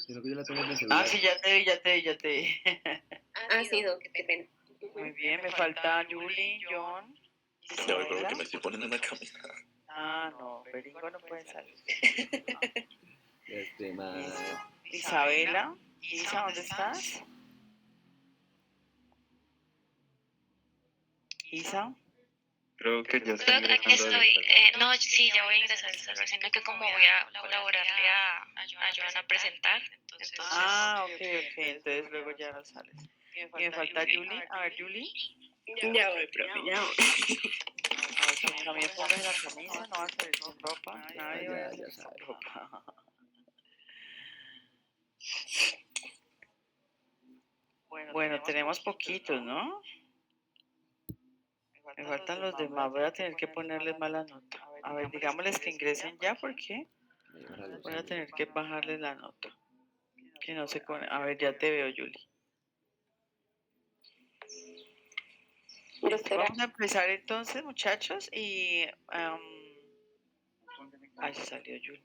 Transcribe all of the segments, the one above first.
Sino que yo la tengo en el Ah, celular. sí, ya te vi. Ah, sí, Doc, qué pena. Muy bien, me falta Julie, John, Ya me acuerdo que Isabela. me estoy poniendo una camisa. Ah, no, Beringo no puede salir. Isabela, Isa, ¿dónde estás? Isa. Creo que ya Doc, está aquí ingresando al estoy. server. No, sí, ya voy a ingresar al server, sino que como voy a colaborarle a Joana a presentar, entonces... Ah, ok. Entonces luego ya no sales. Y me falta Julie. A ver, Julie. Ya voy, profe, ya voy. A ver, si también pongas la camisa, no vas a salir con ropa. Nadie va a salir Ya con sabe. ropa. Bueno, tenemos poquitos, ¿no? Me faltan los demás, voy a tener que ponerles mala nota. A ver, digámosles que ingresen ya porque voy a tener que bajarles la nota. Que no se con... A ver, ya te veo, Julie. Doctora, Vamos a empezar entonces, muchachos, y... Ahí salió Julie.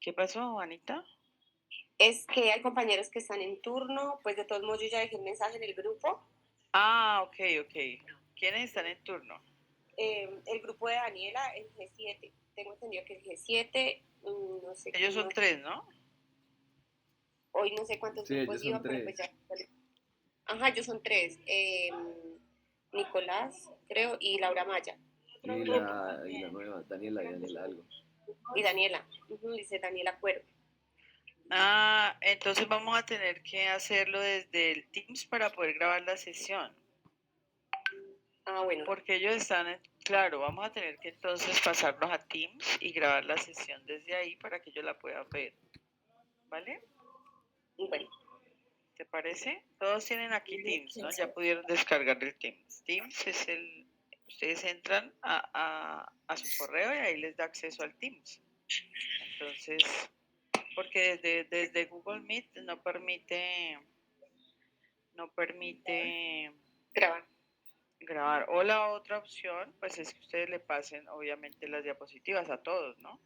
¿Qué pasó, Juanita? es que hay compañeros que están en turno, pues de todos modos yo ya dejé un mensaje en el grupo. Ah, ok. ¿Quiénes están en turno? El grupo de Daniela, el G7. Tengo entendido que el G7, no sé. Ellos son 3, ¿no? Hoy no sé cuántos Sí, grupos ellos son iban, pero pues 3. ya. Ajá, ellos son 3. Nicolás, creo, y Laura Maya. Y la nueva, Daniela algo. Y Daniela. Dice Daniela Cuero. Ah, entonces vamos a tener que hacerlo desde el Teams para poder grabar la sesión. Ah, bueno. Porque ellos están, claro, vamos a tener que entonces pasarlos a Teams y grabar la sesión desde ahí para que ellos la puedan ver. ¿Vale? Bueno. ¿Te parece? Todos tienen aquí Teams, ¿no? Ya pudieron descargar el Teams. Teams es ustedes entran a su correo y ahí les da acceso al Teams. Entonces, porque desde Google Meet no permite grabar. O la otra opción, pues es que ustedes le pasen, obviamente, las diapositivas a todos, ¿no?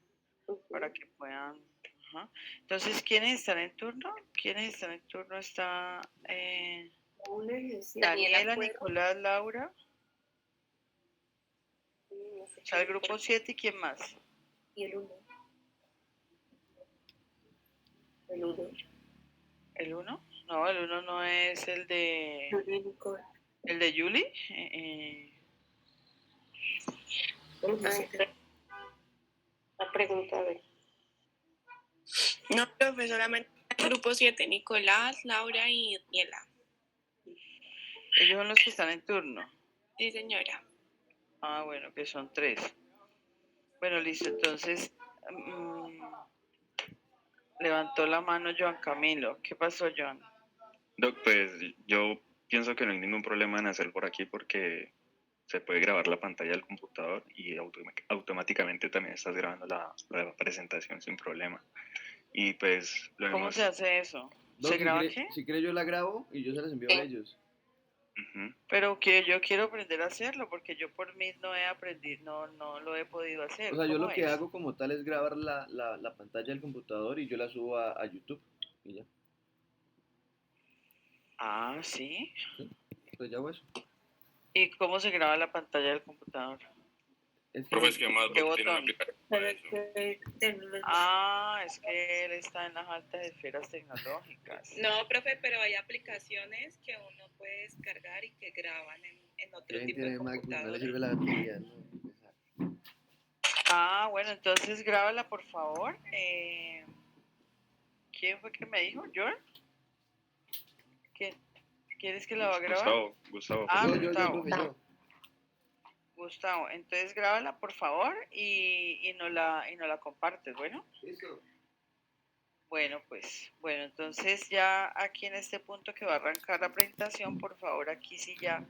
Para que puedan. Ajá. Entonces, ¿quiénes están en turno? Está Daniela, Nicolás, Laura. O sea, el grupo 7 y quién más. Y el 1. ¿El 1? No, el 1 no es el de... ¿El de Julie? La pregunta, a ver. No, profe, solamente el grupo 7, Nicolás, Laura y Daniela. Ellos son los que están en turno. Sí, señora. Ah, bueno, que son 3. Bueno, listo, entonces levantó la mano Joan Camilo. ¿Qué pasó, Joan? Doc, pues yo pienso que no hay ningún problema en hacerlo por aquí porque se puede grabar la pantalla del computador y automáticamente también estás grabando la presentación sin problema. Y pues lo ¿Cómo hemos... se hace eso? ¿Se graba qué? Si quiere yo la grabo y yo se las envío a ellos. Pero que yo quiero aprender a hacerlo porque yo por mí no he aprendido, no lo he podido hacer. O sea, yo ¿Cómo lo que es? hago como tal es grabar la pantalla del computador y yo la subo a YouTube y ya. Ah, ¿sí? Sí, pues ya hago eso. ¿Y cómo se graba la pantalla del computador? Es que Profe, ¿qué más? ¿Qué Doc, tiene una botón? aplicación para eso. Ah, es que él está en las altas esferas tecnológicas. No, profe, pero hay aplicaciones que uno puede descargar y que graban en otro ¿quién tipo tiene de MacBook? No le computadores. sirve la batería, ¿no? Ah, bueno, entonces grábala por favor. ¿Quién fue que me dijo? ¿George? ¿Quieres que la va a grabar? Gustavo. Ah, Yo, Gustavo. profe, yo. Gustavo, entonces grábala por favor y no la compartes, ¿bueno? Listo. Bueno, pues, bueno, entonces ya aquí en este punto que va a arrancar la presentación, por favor, aquí sí ya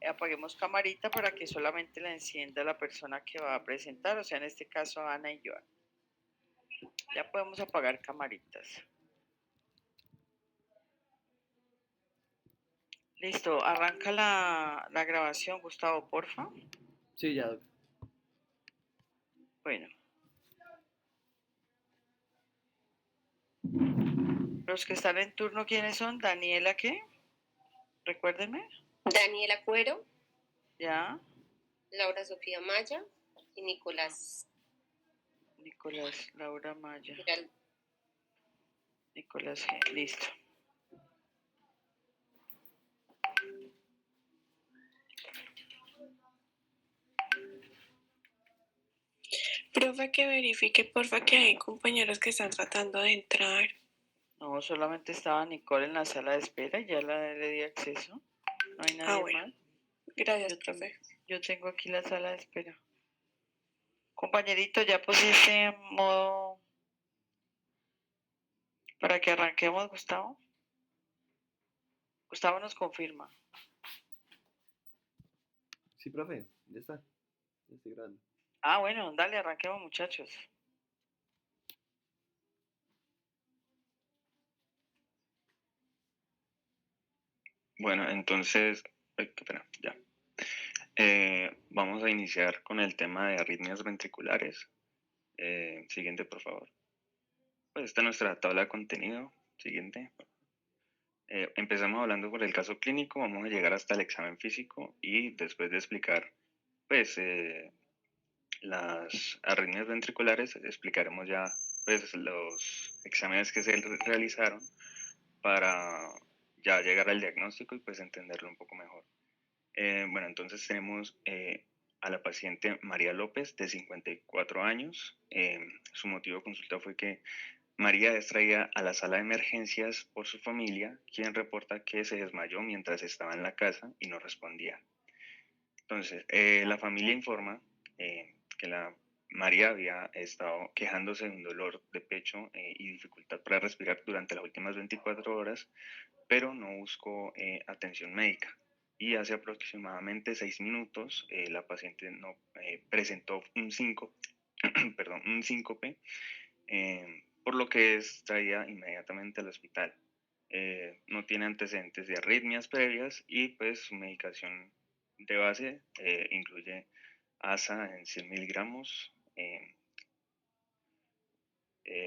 apaguemos camarita para que solamente la encienda la persona que va a presentar, o sea, en este caso Ana y Joan. Ya podemos apagar camaritas. Listo, arranca la grabación, Gustavo, porfa. Sí, ya, Doc. Bueno. Los que están en turno, ¿quiénes son? Daniela, ¿qué? Recuérdenme. Daniela Cuero, Ya. Laura Sofía Maya y Nicolás Nicolás, Laura Maya. Giraldo. Nicolás G. Listo. Profe, que verifique, porfa, que hay compañeros que están tratando de entrar. No, solamente estaba Nicole en la sala de espera y ya le di acceso. No hay nadie bueno. más. Gracias, profe. Yo tengo aquí la sala de espera. Compañerito, ya pusiste en modo para que arranquemos, Gustavo. Gustavo nos confirma. Sí, profe, ya está. Ya estoy grabando. Ah, bueno, dale, arranquemos, muchachos. Bueno, entonces, qué pena, ya. Vamos a iniciar con el tema de arritmias ventriculares. Siguiente, por favor. Pues esta es nuestra tabla de contenido. Siguiente. Empezamos hablando por el caso clínico, vamos a llegar hasta el examen físico y después de explicar pues las arritmias ventriculares explicaremos ya pues los exámenes que se realizaron para ya llegar al diagnóstico y pues entenderlo un poco mejor. Bueno, entonces tenemos a la paciente María López de 54 años. Su motivo de consulta fue que María es traída a la sala de emergencias por su familia, quien reporta que se desmayó mientras estaba en la casa y no respondía. Entonces, la familia informa que la María había estado quejándose de un dolor de pecho y dificultad para respirar durante las últimas 24 horas, pero no buscó atención médica. Y hace aproximadamente 6 minutos la paciente no, presentó un síncope, perdón, un síncope por lo que es traída inmediatamente al hospital. No tiene antecedentes de arritmias previas y pues su medicación de base incluye ASA en 100 miligramos,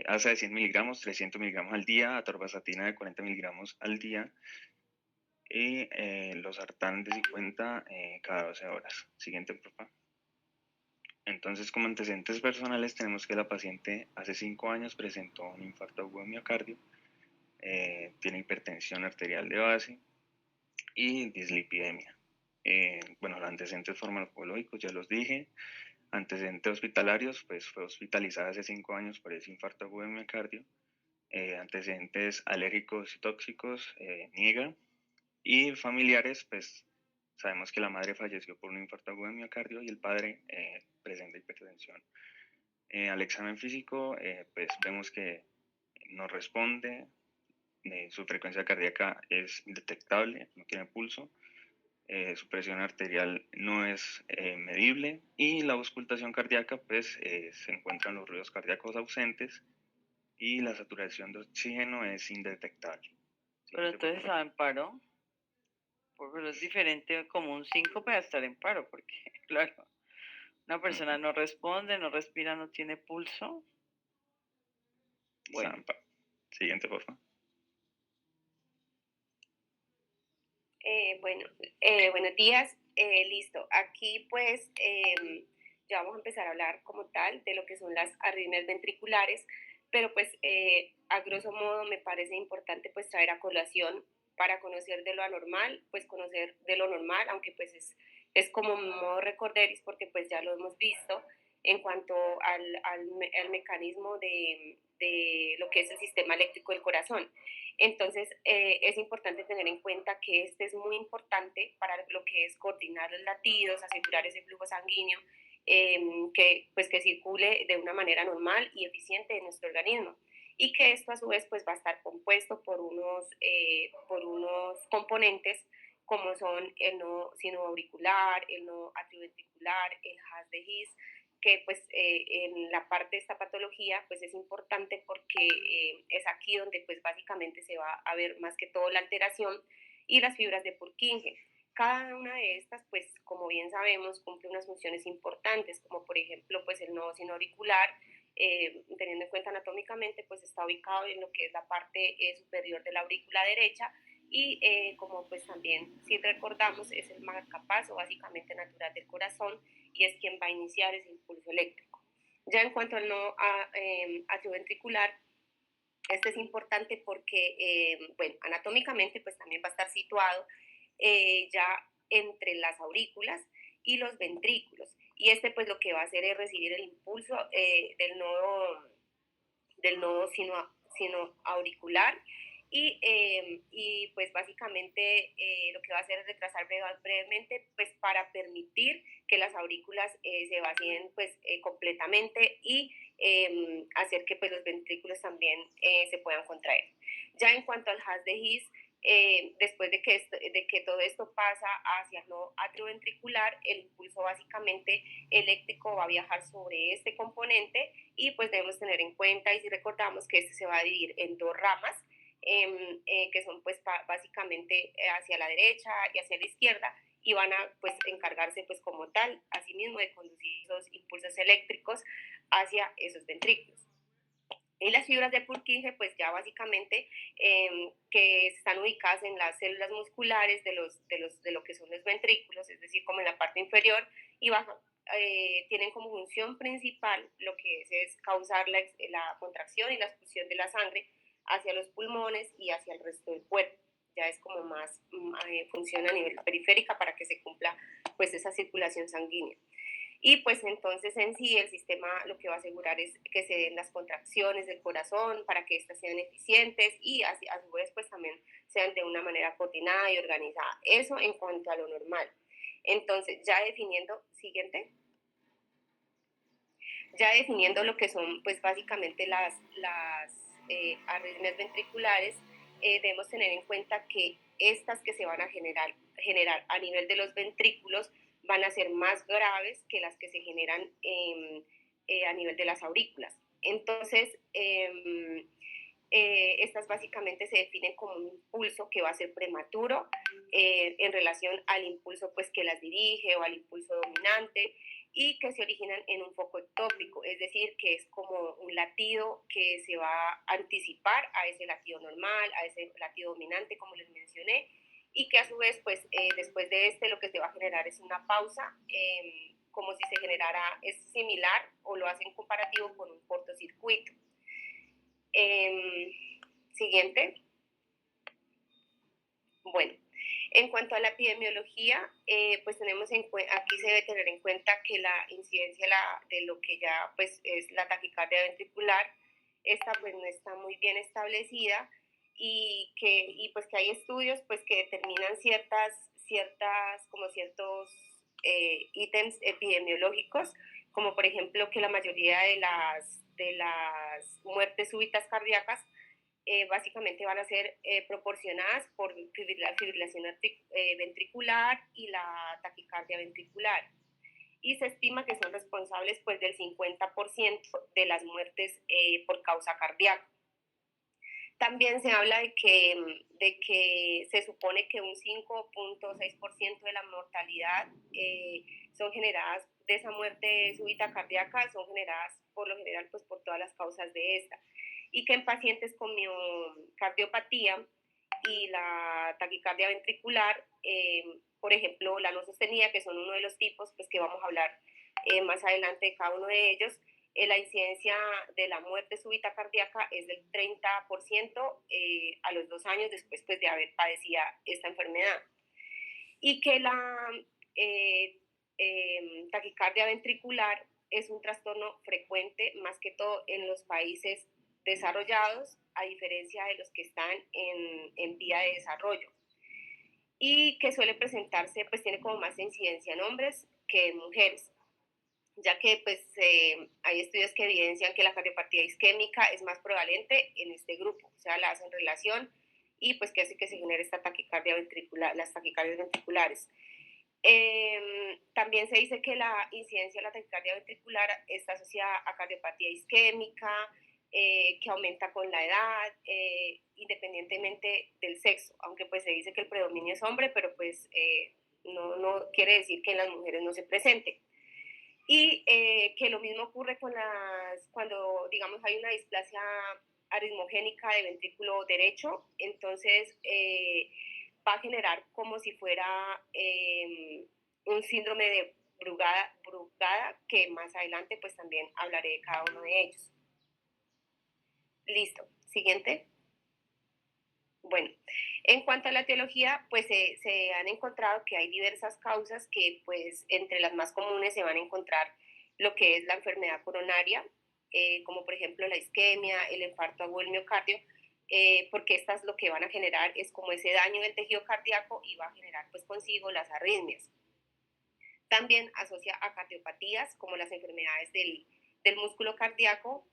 ASA de 100 miligramos, 300 miligramos al día, atorvastatina de 40 miligramos al día y los sartán de 50 cada 12 horas. Siguiente, por favor. Entonces, como antecedentes personales, tenemos que la paciente hace 5 años presentó un infarto agudo de miocardio, tiene hipertensión arterial de base y dislipidemia. Bueno, los antecedentes farmacológicos ya los dije. Antecedentes hospitalarios, pues fue hospitalizada hace 5 años por ese infarto agudo de miocardio. Antecedentes alérgicos y tóxicos, niega. Y familiares, pues sabemos que la madre falleció por un infarto agudo de miocardio y el padre presenta hipertensión. Al examen físico, pues vemos que no responde, su frecuencia cardíaca es indetectable, no tiene pulso, su presión arterial no es medible y la auscultación cardíaca, pues se encuentran los ruidos cardíacos ausentes y la saturación de oxígeno es indetectable. Pero entonces estaba en paro. Porque es diferente como un síncope a estar en paro, porque, claro, una persona no responde, no respira, no tiene pulso. Bueno, Siguiente, por favor. Buenos días, listo. Aquí pues ya vamos a empezar a hablar como tal de lo que son las arritmias ventriculares, pero pues a grosso modo me parece importante pues traer a colación para conocer de lo anormal, pues conocer de lo normal, aunque pues es como un modo recorderis porque pues ya lo hemos visto en cuanto al mecanismo de lo que es el sistema eléctrico del corazón. Entonces, es importante tener en cuenta que este es muy importante para lo que es coordinar los latidos, asegurar ese flujo sanguíneo que circule de una manera normal y eficiente en nuestro organismo. Y que esto a su vez pues va a estar compuesto por unos componentes como son el no sino auricular, el no atrioventricular, el His de His, que pues en la parte de esta patología pues es importante porque es aquí donde pues básicamente se va a ver más que todo la alteración y las fibras de Purkinje. Cada una de estas pues como bien sabemos cumple unas funciones importantes como por ejemplo pues el nodo sinoauricular teniendo en cuenta anatómicamente, pues está ubicado en lo que es la parte superior de la aurícula derecha y como pues también, si recordamos, es el marcapaso básicamente natural del corazón y es quien va a iniciar ese impulso eléctrico. Ya en cuanto al nodo atrioventricular, este es importante porque, bueno, anatómicamente pues también va a estar situado ya entre las aurículas y los ventrículos. Y este pues lo que va a hacer es recibir el impulso del nodo sino auricular y pues básicamente lo que va a hacer es retrasar brevemente pues para permitir que las aurículas se vacíen pues completamente y hacer que pues los ventrículos también se puedan contraer. Ya en cuanto al haz de His, después de que todo esto pasa hacia el nodo atrioventricular, el impulso básicamente eléctrico va a viajar sobre este componente y pues debemos tener en cuenta y si recordamos que este se va a dividir en dos ramas que son pues básicamente hacia la derecha y hacia la izquierda y van a pues encargarse pues como tal asimismo de conducir esos impulsos eléctricos hacia esos ventrículos. Y las fibras de Purkinje, pues ya básicamente que están ubicadas en las células musculares de lo que son los ventrículos, es decir, como en la parte inferior, y tienen como función principal lo que es causar la contracción y la expulsión de la sangre hacia los pulmones y hacia el resto del cuerpo. Ya es como más funciona a nivel periférica para que se cumpla pues esa circulación sanguínea. Y pues entonces en sí el sistema lo que va a asegurar es que se den las contracciones del corazón para que éstas sean eficientes y a su vez pues también sean de una manera coordinada y organizada. Eso en cuanto a lo normal. Entonces ya definiendo, siguiente. Ya definiendo lo que son pues básicamente las arritmias ventriculares, debemos tener en cuenta que estas que se van a generar a nivel de los ventrículos van a ser más graves que las que se generan a nivel de las aurículas. Entonces, estas básicamente se definen como un impulso que va a ser prematuro en relación al impulso pues, que las dirige o al impulso dominante y que se originan en un foco ectópico, es decir, que es como un latido que se va a anticipar a ese latido normal, a ese latido dominante, como les mencioné, y que a su vez, pues, después de este, lo que se va a generar es una pausa, como si se generara, es similar o lo hacen comparativo con un cortocircuito. Siguiente. Bueno, en cuanto a la epidemiología, pues tenemos aquí se debe tener en cuenta que la incidencia de lo que ya pues es la taquicardia ventricular, esta pues no está muy bien establecida y pues que hay estudios pues que determinan ciertos ítems epidemiológicos, como por ejemplo que la mayoría de las muertes súbitas cardíacas básicamente van a ser proporcionadas por fibrilación ventricular y la taquicardia ventricular. Y se estima que son responsables pues, del 50% de las muertes por causa cardíaca. También se habla de que se supone que un 5.6% de la mortalidad son generadas de esa muerte súbita cardíaca, son generadas por lo general pues, por todas las causas de esta. Y que en pacientes con miocardiopatía y la taquicardia ventricular, por ejemplo, la no sostenida, que son uno de los tipos, pues que vamos a hablar más adelante de cada uno de ellos, la incidencia de la muerte súbita cardíaca es del 30% a los 2 años después pues, de haber padecido esta enfermedad. Y que la taquicardia ventricular es un trastorno frecuente, más que todo en los países desarrollados, a diferencia de los que están en vía de desarrollo. Y que suele presentarse, pues tiene como más incidencia en hombres que en mujeres, ya que pues hay estudios que evidencian que la cardiopatía isquémica es más prevalente en este grupo, o sea, la hacen relación y pues que hace que se genere esta taquicardia ventricular, las taquicardias ventriculares. También se dice que la incidencia de la taquicardia ventricular está asociada a cardiopatía isquémica, que aumenta con la edad, independientemente del sexo, aunque pues se dice que el predominio es hombre, pero pues no quiere decir que en las mujeres no se presente. Y que lo mismo ocurre cuando, digamos, hay una displasia aritmogénica de ventrículo derecho, entonces va a generar como si fuera un síndrome de Brugada, que más adelante pues también hablaré de cada uno de ellos. Listo. Siguiente. Bueno, en cuanto a la etiología, pues se han encontrado que hay diversas causas que, pues, entre las más comunes se van a encontrar lo que es la enfermedad coronaria, como por ejemplo la isquemia, el infarto agudo del miocardio, porque estas lo que van a generar es como ese daño del tejido cardíaco y va a generar pues consigo las arritmias. También asocia a cardiopatías como las enfermedades del músculo cardíaco,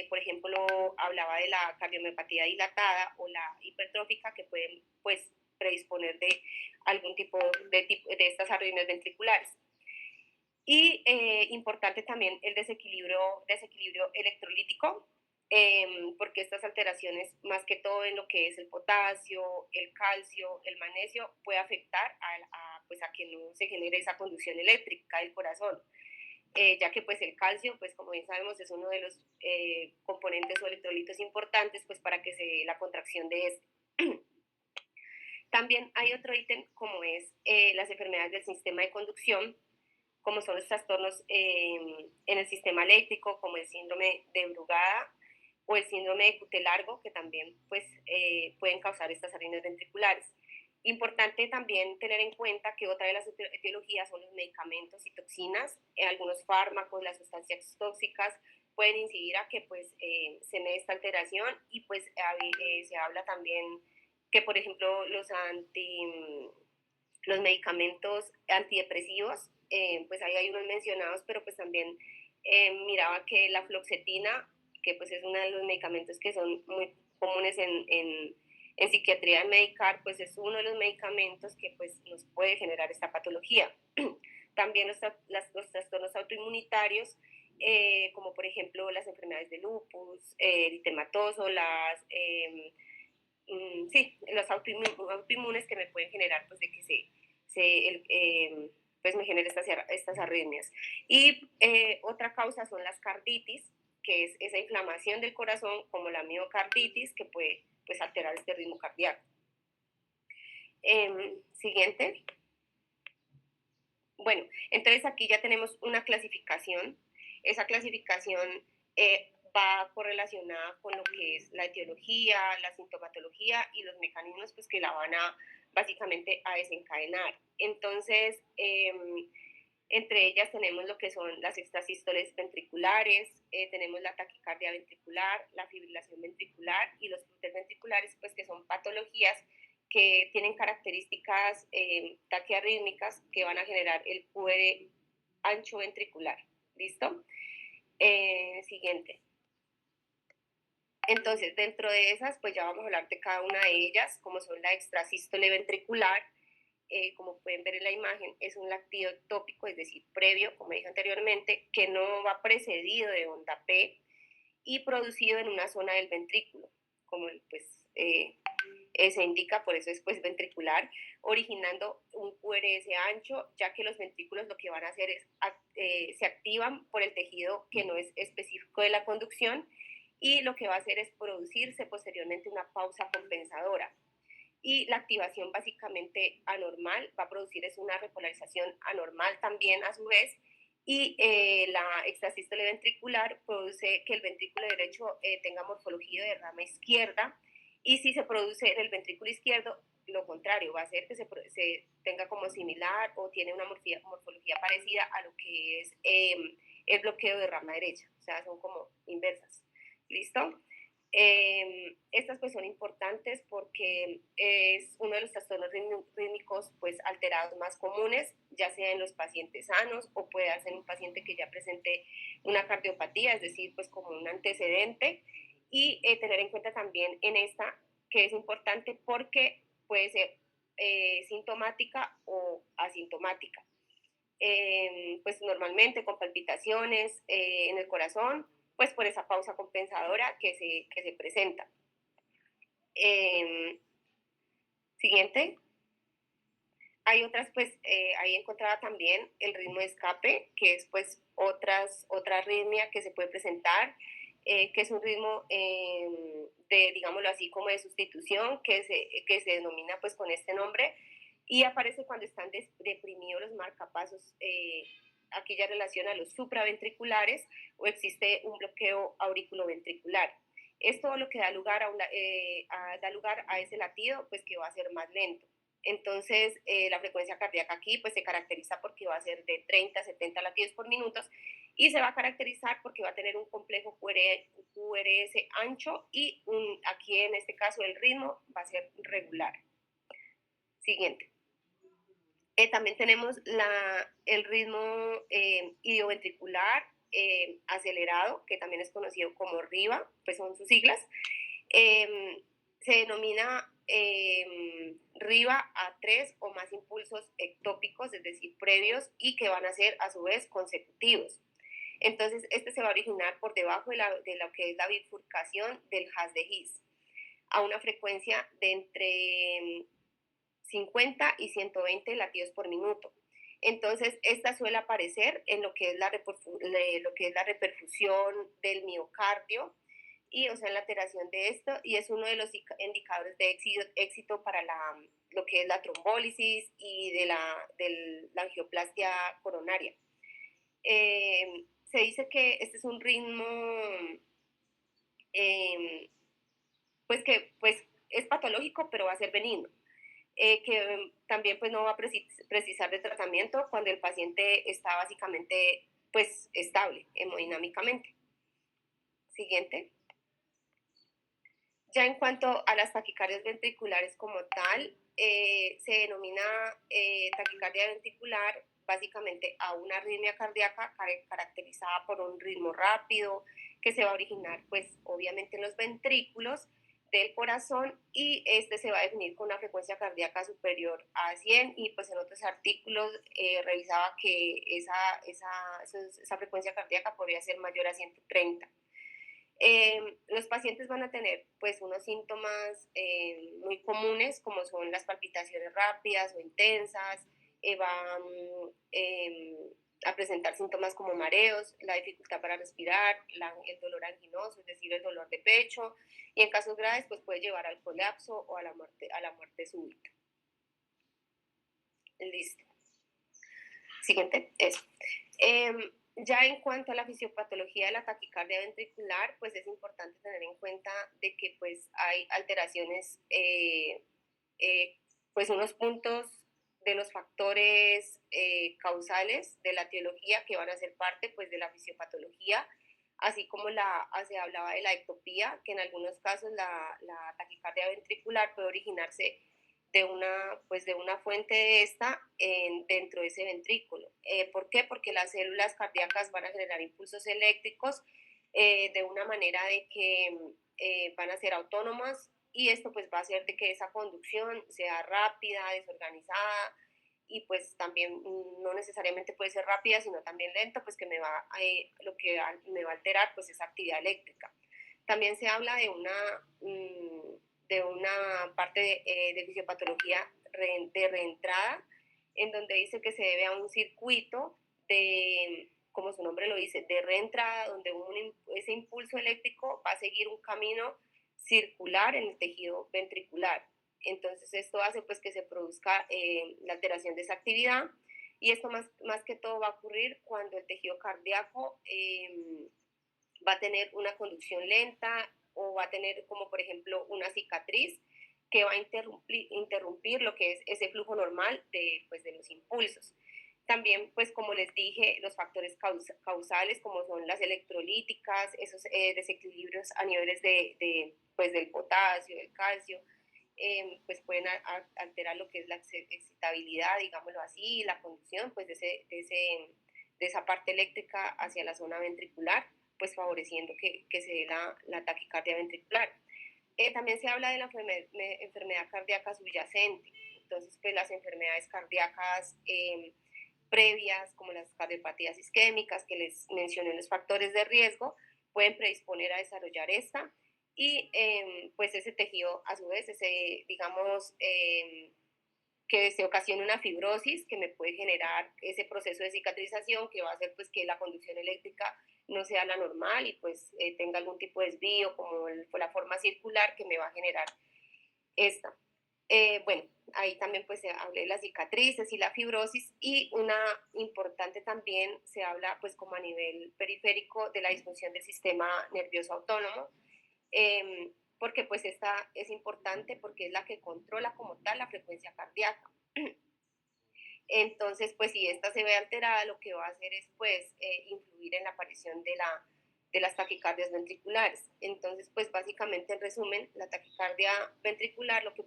por ejemplo, hablaba de la cardiomiopatía dilatada o la hipertrófica que pueden pues predisponer de algún tipo de estas arritmias ventriculares. Y importante también el desequilibrio electrolítico, porque estas alteraciones, más que todo en lo que es el potasio, el calcio, el magnesio, puede afectar pues a que no se genere esa conducción eléctrica del corazón, ya que pues el calcio, pues como bien sabemos, es uno de los componentes o electrolitos importantes pues para que se dé la contracción de este. También hay otro ítem como es las enfermedades del sistema de conducción, como son los trastornos en el sistema eléctrico, como el síndrome de Brugada o el síndrome de Cutelargo, que también pues, pueden causar estas arritmias ventriculares. Importante también tener en cuenta que otra de las etiologías son los medicamentos y toxinas, algunos fármacos, las sustancias tóxicas pueden incidir a que pues, se me dé esta alteración y pues se habla también que por ejemplo los medicamentos antidepresivos, pues ahí hay unos mencionados, pero pues también miraba que la fluoxetina, que pues es uno de los medicamentos que son muy comunes en psiquiatría de medicar, pues es uno de los medicamentos que pues nos puede generar esta patología. También los trastornos autoinmunitarios, como por ejemplo las enfermedades de lupus, eritematoso, sí, los autoinmunes que me pueden generar pues de que pues me genere estas arritmias. Y otra causa son las carditis, que es esa inflamación del corazón, como la miocarditis, que puede pues alterar este ritmo cardíaco. Siguiente. Bueno, entonces aquí ya tenemos una clasificación. Esa clasificación va correlacionada con lo que es la etiología, la sintomatología y los mecanismos pues, que la van a básicamente a desencadenar. Entonces, entre ellas tenemos lo que son las extrasístoles ventriculares, tenemos la taquicardia ventricular, la fibrilación ventricular y los clúteres ventriculares, pues que son patologías que tienen características taquiarrítmicas que van a generar el QR ancho ventricular. ¿Listo? Siguiente. Entonces, dentro de esas, pues ya vamos a hablar de cada una de ellas, como son la extrasístole ventricular. Como pueden ver en la imagen, es un lactido ectópico, es decir, previo, como dije anteriormente, que no va precedido de onda P y producido en una zona del ventrículo, como pues se indica, por eso es pues ventricular, originando un QRS ancho, ya que los ventrículos lo que van a hacer es se activan por el tejido que no es específico de la conducción y lo que va a hacer es producirse posteriormente una pausa compensadora. Y la activación básicamente anormal va a producir es una repolarización anormal también a su vez, y la extrasístole ventricular produce que el ventrículo derecho tenga morfología de rama izquierda, y si se produce en el ventrículo izquierdo, lo contrario, va a ser que se tenga como similar o tiene una morfología parecida a lo que es el bloqueo de rama derecha, o sea, son como inversas. ¿Listo? Estas pues son importantes porque es uno de los trastornos rítmicos pues alterados más comunes, ya sea en los pacientes sanos o puede ser en un paciente que ya presente una cardiopatía, es decir, pues como un antecedente, y tener en cuenta también en esta que es importante porque puede ser sintomática o asintomática. Pues normalmente con palpitaciones en el corazón, pues por esa pausa compensadora que se presenta. Siguiente. Hay otras, pues, ahí encontraba también el ritmo de escape, que es pues otra arritmia que se puede presentar, que es un ritmo de, digámoslo así, como de sustitución, que se denomina pues con este nombre, y aparece cuando están deprimidos los marcapasos. Aquí ya relaciona a los supraventriculares o existe un bloqueo auriculoventricular. Esto lo que da lugar da lugar a ese latido, pues que va a ser más lento. Entonces, la frecuencia cardíaca aquí pues se caracteriza porque va a ser de 30 a 70 latidos por minuto y se va a caracterizar porque va a tener un complejo QRS ancho y aquí en este caso el ritmo va a ser regular. Siguiente. También tenemos el ritmo idioventricular acelerado, que también es conocido como RIVA, pues son sus siglas. Se denomina RIVA a 3 o más impulsos ectópicos, es decir, previos, y que van a ser a su vez consecutivos. Entonces, este se va a originar por debajo de lo que es la bifurcación del haz de His, a una frecuencia de entre 50 y 120 latidos por minuto. Entonces, esta suele aparecer en lo que es la reperfusión del miocardio, y o sea, en la alteración de esto, y es uno de los indicadores de éxito para lo que es la trombólisis y de la angioplastia coronaria. Se dice que este es un ritmo pues que pues, es patológico, pero va a ser benigno. Que también pues no va a precisar de tratamiento cuando el paciente está básicamente pues estable hemodinámicamente. Siguiente. Ya en cuanto a las taquicardias ventriculares como tal, se denomina taquicardia ventricular básicamente a una arritmia cardíaca caracterizada por un ritmo rápido que se va a originar pues obviamente en los ventrículos del corazón, y este se va a definir con una frecuencia cardíaca superior a 100, y pues en otros artículos revisaba que esa frecuencia cardíaca podría ser mayor a 130. Los pacientes van a tener pues unos síntomas muy comunes como son las palpitaciones rápidas o intensas, van a presentar síntomas como mareos, la dificultad para respirar, el dolor anginoso, es decir, el dolor de pecho, y en casos graves pues puede llevar al colapso o a la muerte súbita. Listo. Siguiente, eso. Ya en cuanto a la fisiopatología de la taquicardia ventricular, pues es importante tener en cuenta de que pues hay alteraciones, pues unos puntos de los factores causales de la etiología que van a ser parte pues de la fisiopatología, así como se hablaba de la ectopía, que en algunos casos la taquicardia ventricular puede originarse de una fuente de esta dentro de ese ventrículo. ¿Por qué? Porque las células cardíacas van a generar impulsos eléctricos de una manera de que van a ser autónomas, y esto pues va a hacer de que esa conducción sea rápida, desorganizada, y pues también no necesariamente puede ser rápida, sino también lenta, pues que lo que me va a alterar pues esa actividad eléctrica. También se habla de una parte de fisiopatología de reentrada, en donde dice que se debe a un circuito de, como su nombre lo dice, de reentrada, donde ese impulso eléctrico va a seguir un camino circular en el tejido ventricular. Entonces esto hace pues que se produzca la alteración de esa actividad, y esto más que todo va a ocurrir cuando el tejido cardíaco va a tener una conducción lenta, o va a tener como por ejemplo una cicatriz que va a interrumpir lo que es ese flujo normal pues, de los impulsos. También, pues como les dije, los factores causales como son las electrolíticas, esos desequilibrios a niveles pues, del potasio, del calcio, pues pueden alterar lo que es la excitabilidad, digámoslo así, la conducción pues, de esa parte eléctrica hacia la zona ventricular, pues favoreciendo que se dé la taquicardia ventricular. También se habla de la enfermedad cardíaca subyacente. Entonces, pues las enfermedades cardíacas previas, como las cardiopatías isquémicas que les mencioné, los factores de riesgo, pueden predisponer a desarrollar esta, y pues ese tejido, a su vez, digamos, que se ocasione una fibrosis que me puede generar ese proceso de cicatrización que va a hacer pues que la conducción eléctrica no sea la normal y pues tenga algún tipo de desvío como la forma circular que me va a generar esta. Bueno, ahí también pues se hablé de las cicatrices y la fibrosis y una importante también se habla pues como a nivel periférico de la disfunción del sistema nervioso autónomo, porque pues esta es importante porque es la que controla como tal la frecuencia cardíaca. Entonces, pues si esta se ve alterada, lo que va a hacer es pues influir en la aparición de las taquicardias ventriculares. Entonces, pues básicamente en resumen, la taquicardia ventricular lo que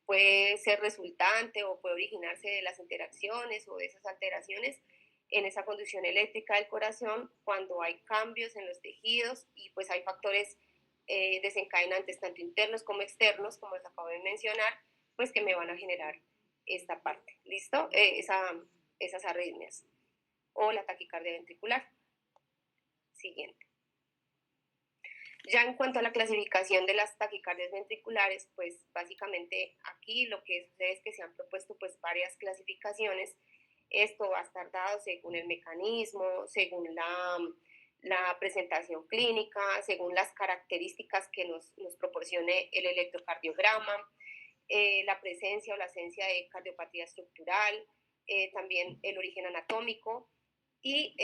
puede ser resultante o puede originarse de las interacciones o de esas alteraciones en esa conducción eléctrica del corazón cuando hay cambios en los tejidos y pues hay factores desencadenantes tanto internos como externos, como les acabo de mencionar, pues que me van a generar esta parte, ¿listo? Esas arritmias o la taquicardia ventricular. Siguiente. Ya en cuanto a la clasificación de las taquicardias ventriculares, pues básicamente aquí lo que sucede es que se han propuesto pues varias clasificaciones. Esto va a estar dado según el mecanismo, según la presentación clínica, según las características que nos proporcione el electrocardiograma, la presencia o la ausencia de cardiopatía estructural, también el origen anatómico y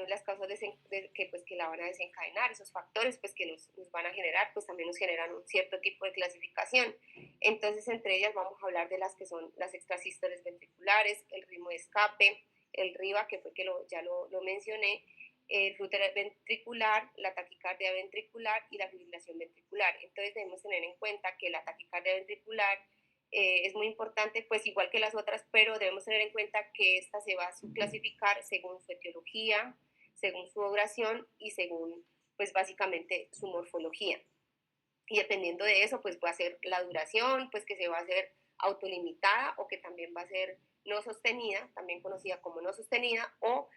las causas que la van a desencadenar, esos factores pues, que nos van a generar, pues también nos generan un cierto tipo de clasificación. Entonces, entre ellas vamos a hablar de las que son las extrasístoles ventriculares, el ritmo de escape, el RIVA, que fue que ya lo mencioné, el flúter ventricular, la taquicardia ventricular y la fibrilación ventricular. Entonces debemos tener en cuenta que la taquicardia ventricular es muy importante, pues igual que las otras, pero debemos tener en cuenta que esta se va a subclasificar según su etiología, según su duración y según, pues básicamente, su morfología. Y dependiendo de eso, pues va a ser la duración, pues que se va a hacer autolimitada o que también va a ser no sostenida, también conocida como no sostenida, o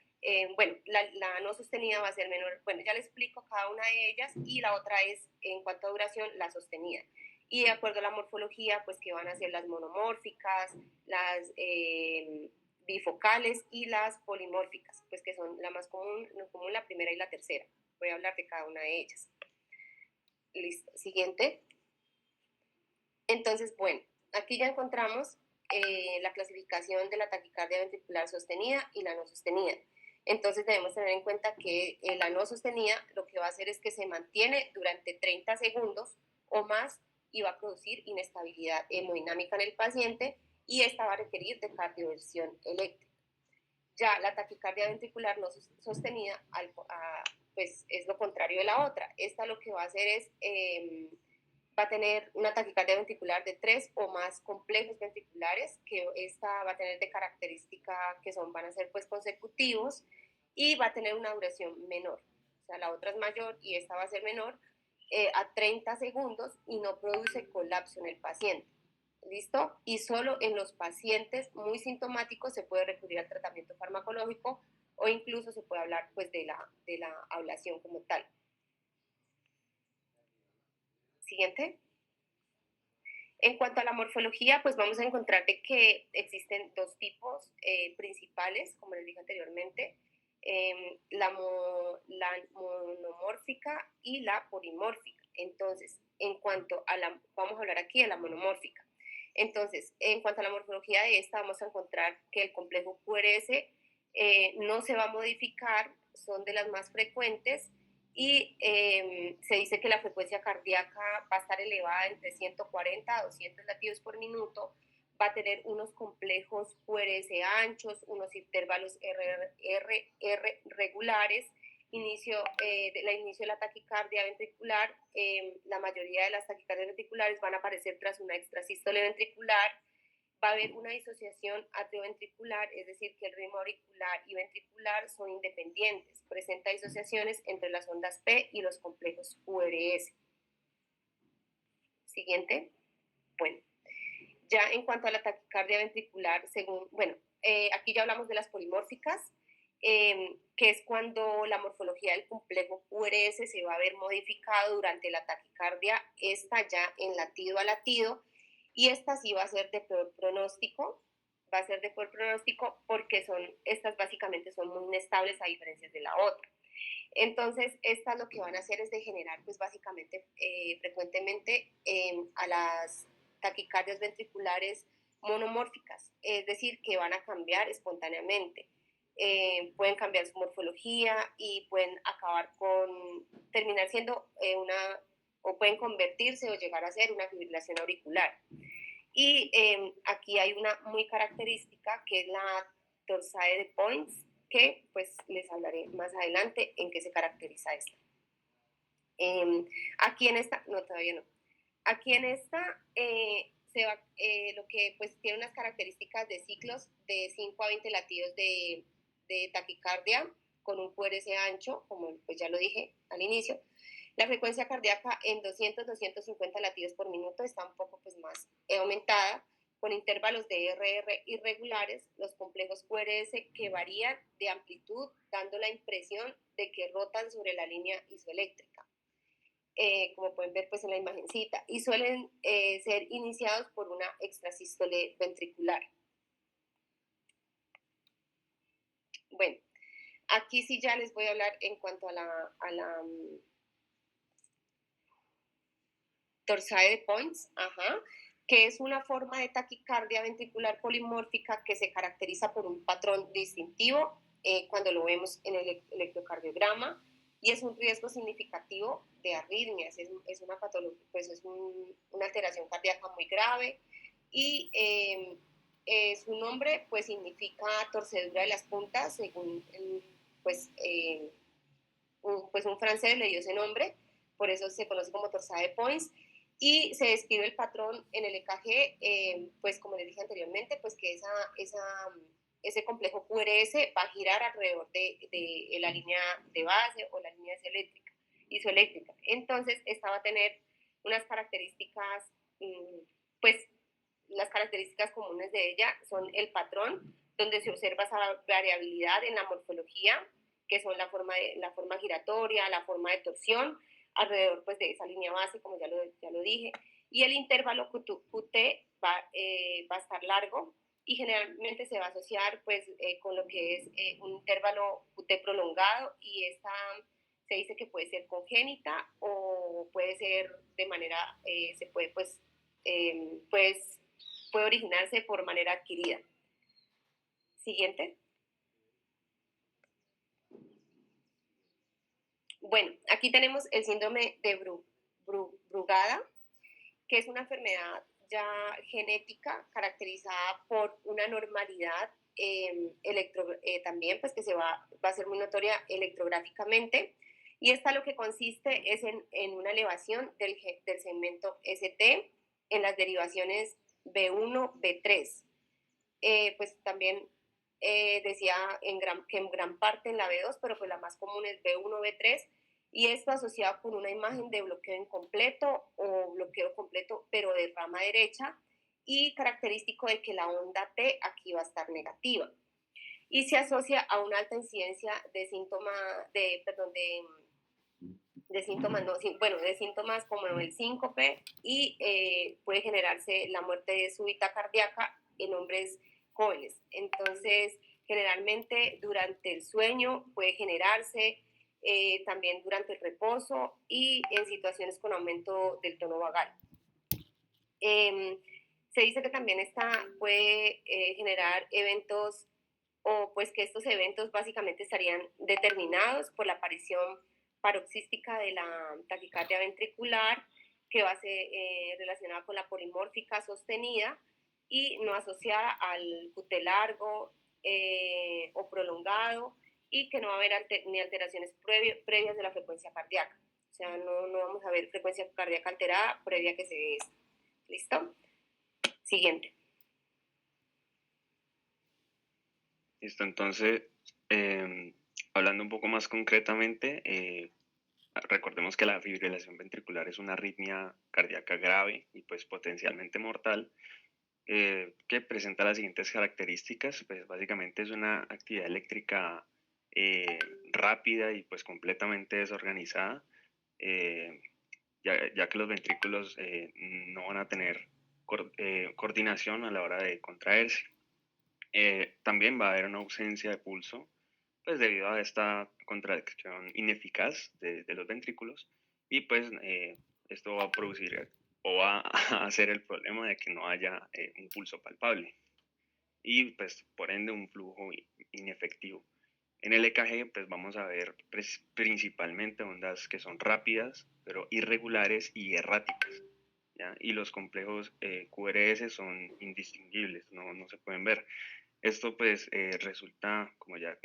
bueno, la no sostenida va a ser menor, bueno, ya le explico cada una de ellas, y la otra es, en cuanto a duración, la sostenida. Y de acuerdo a la morfología, pues que van a ser las monomórficas, las bifocales y las polimórficas, pues que son la más común, la primera y la tercera. Voy a hablar de cada una de ellas. Listo, siguiente. Entonces, bueno, aquí ya encontramos la clasificación de la taquicardia ventricular sostenida y la no sostenida. Entonces debemos tener en cuenta que la no sostenida lo que va a hacer es que se mantiene durante 30 segundos o más y va a producir inestabilidad hemodinámica en el paciente y esta va a requerir de cardioversión eléctrica. Ya la taquicardia ventricular no sostenida pues es lo contrario de la otra. Esta lo que va a hacer es va a tener una taquicardia ventricular de 3 o más complejos ventriculares, que esta va a tener de característica que van a ser pues consecutivos y va a tener una duración menor. O sea, la otra es mayor y esta va a ser menor a 30 segundos y no produce colapso en el paciente. ¿Listo? Y solo en los pacientes muy sintomáticos se puede recurrir al tratamiento farmacológico o incluso se puede hablar pues de la ablación como tal. Siguiente. En cuanto a la morfología, pues vamos a encontrar de que existen dos tipos principales, como les dije anteriormente, la monomórfica y la polimórfica. Entonces, vamos a hablar aquí de la monomórfica. Entonces, en cuanto a la morfología de esta, vamos a encontrar que el complejo QRS no se va a modificar, son de las más frecuentes, y se dice que la frecuencia cardíaca va a estar elevada entre 140 a 200 latidos por minuto, va a tener unos complejos QRS anchos, unos intervalos RR regulares, inicio de la taquicardia ventricular. La mayoría de las taquicardias ventriculares van a aparecer tras una extrasístole ventricular. Va a haber una disociación atrioventricular, es decir, que el ritmo auricular y ventricular son independientes. Presenta disociaciones entre las ondas P y los complejos QRS. Siguiente. Bueno, ya en cuanto a la taquicardia ventricular, aquí ya hablamos de las polimórficas, que es cuando la morfología del complejo QRS se va a ver modificado durante la taquicardia, esta ya en latido a latido, y esta sí va a ser de peor pronóstico, porque estas básicamente son muy inestables a diferencia de la otra. Entonces, estas lo que van a hacer es degenerar, pues básicamente, frecuentemente a las taquicardias ventriculares monomórficas, es decir, que van a cambiar espontáneamente. Pueden cambiar su morfología y pueden terminar siendo o pueden convertirse o llegar a ser una fibrilación auricular. Y aquí hay una muy característica que es la torsade de Points, que pues les hablaré más adelante en qué se caracteriza esta. Aquí en esta, no, todavía no. Aquí en esta lo que pues tiene unas características de ciclos de 5 a 20 latidos de taquicardia con un QRS ancho, como pues ya lo dije al inicio. La frecuencia cardíaca en 200-250 latidos por minuto está un poco pues más aumentada, con intervalos de RR irregulares, los complejos QRS que varían de amplitud, dando la impresión de que rotan sobre la línea isoeléctrica. Como pueden ver pues en la imagencita, y suelen ser iniciados por una extrasístole ventricular. Bueno, aquí sí ya les voy a hablar en cuanto a la torsade de Points, que es una forma de taquicardia ventricular polimórfica que se caracteriza por un patrón distintivo cuando lo vemos en el electrocardiograma, y es un riesgo significativo de arritmias, es una patología, pues es una alteración cardíaca muy grave, y su nombre pues significa torcedura de las puntas, según un francés le dio ese nombre, por eso se conoce como torsade de Points, y se describe el patrón en el EKG, pues como les dije anteriormente, pues que ese complejo QRS va a girar alrededor de la línea de base o la línea isoeléctrica. Entonces, esta va a tener unas características, pues las características comunes de ella son el patrón, donde se observa esa variabilidad en la morfología, que son la forma giratoria, la forma de torsión, alrededor pues, de esa línea base, como ya lo dije, y el intervalo QT va a estar largo, y generalmente se va a asociar pues, con lo que es un intervalo QT prolongado, y esta se dice que puede ser congénita o puede ser de manera, puede originarse por manera adquirida. Siguiente. Bueno, aquí tenemos el síndrome de Brugada, que es una enfermedad ya genética caracterizada por una normalidad también, pues que va a ser muy notoria electrográficamente, y esta lo que consiste es en una elevación del segmento ST en las derivaciones B1, B3. Pues también decía que en gran parte en la B2, pero pues la más común es B1, B3, y esto asociado con una imagen de bloqueo incompleto o bloqueo completo, pero de rama derecha, y característico de que la onda T aquí va a estar negativa. Y se asocia a una alta incidencia de síntomas como el síncope, y puede generarse la muerte súbita cardíaca en hombres jóvenes. Entonces, generalmente durante el sueño puede generarse, también durante el reposo y en situaciones con aumento del tono vagal. Se dice que también esta puede generar eventos, o pues que estos eventos básicamente estarían determinados por la aparición paroxística de la taquicardia ventricular, que va a ser relacionada con la polimórfica sostenida y no asociada al QT largo o prolongado, y que no va a haber ni alteraciones previas de la frecuencia cardíaca. O sea, no vamos a ver frecuencia cardíaca alterada previa que se dé esto. ¿Listo? Siguiente. Listo, entonces, hablando un poco más concretamente, recordemos que la fibrilación ventricular es una arritmia cardíaca grave y pues potencialmente mortal, que presenta las siguientes características. Pues básicamente es una actividad eléctrica rápida y pues completamente desorganizada, ya que los ventrículos no van a tener coordinación a la hora de contraerse. También va a haber una ausencia de pulso, pues debido a esta contracción ineficaz de los ventrículos, y pues esto va a producir o va a hacer el problema de que no haya un pulso palpable y pues por ende un flujo inefectivo. En el EKG pues vamos a ver principalmente ondas que son rápidas, pero irregulares y erráticas, ¿ya? Y los complejos QRS son indistinguibles, no se pueden ver. Esto pues resulta, como ya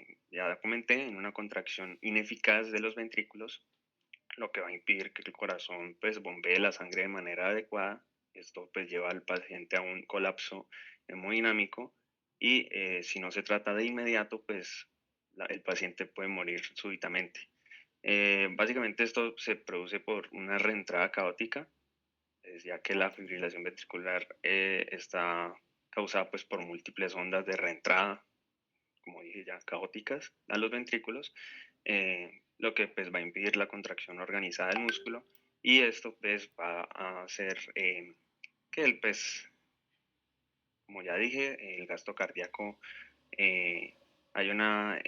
comenté, en una contracción ineficaz de los ventrículos, lo que va a impedir que el corazón pues bombee la sangre de manera adecuada. Esto pues lleva al paciente a un colapso hemodinámico y si no se trata de inmediato, pues el paciente puede morir súbitamente. Básicamente esto se produce por una reentrada caótica, ya que la fibrilación ventricular está causada pues por múltiples ondas de reentrada, como dije ya, caóticas a los ventrículos, lo que pues va a impedir la contracción organizada del músculo, y esto pues va a hacer que el pues, como ya dije, el gasto cardíaco, hay una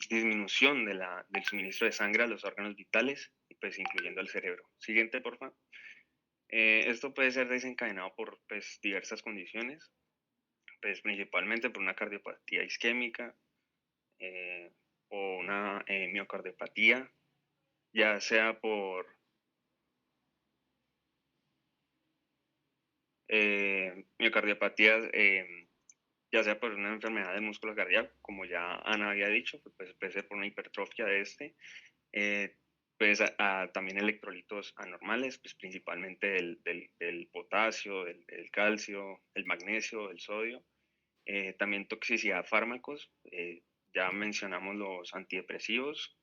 disminución del suministro de sangre a los órganos vitales, pues incluyendo el cerebro. Siguiente, por favor. Esto puede ser desencadenado por pues, diversas condiciones, pues principalmente por una cardiopatía isquémica, o una miocardiopatía, ya sea por miocardiopatía, ya sea por una enfermedad del músculo cardíaco, como ya Ana había dicho, pues puede ser por una hipertrofia de este, eh, pues también electrolitos anormales, pues principalmente del potasio, del calcio, el magnesio, el sodio, también toxicidad a fármacos, ya mencionamos los antidepresivos,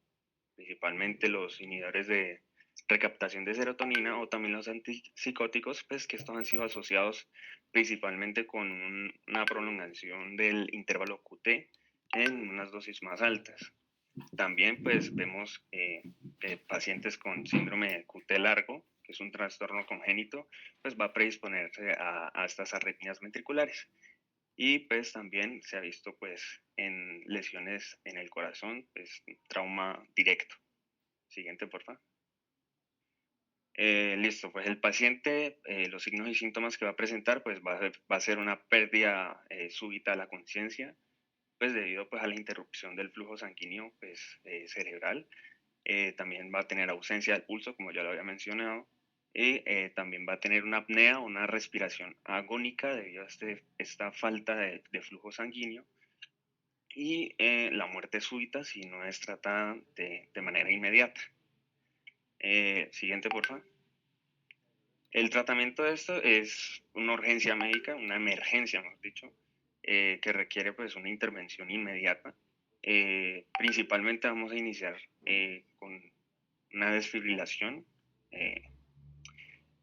principalmente los inhibidores de recaptación de serotonina, o también los antipsicóticos, pues que estos han sido asociados principalmente con una prolongación del intervalo QT en unas dosis más altas. También pues vemos pacientes con síndrome de QT largo, que es un trastorno congénito, pues va a predisponerse a estas arritmias ventriculares. Y pues también se ha visto pues en lesiones en el corazón, pues trauma directo. Siguiente, por favor. Listo, pues el paciente, los signos y síntomas que va a presentar, pues va a ser una pérdida súbita de la conciencia, pues debido pues a la interrupción del flujo sanguíneo pues, cerebral. También va a tener ausencia del pulso, como ya lo había mencionado, y también va a tener una apnea, una respiración agónica debido a esta falta de flujo sanguíneo, y la muerte súbita si no es tratada de manera inmediata. Siguiente, por favor. El tratamiento de esto es una urgencia médica, una emergencia, mejor dicho, que requiere pues una intervención inmediata. Principalmente vamos a iniciar con una desfibrilación.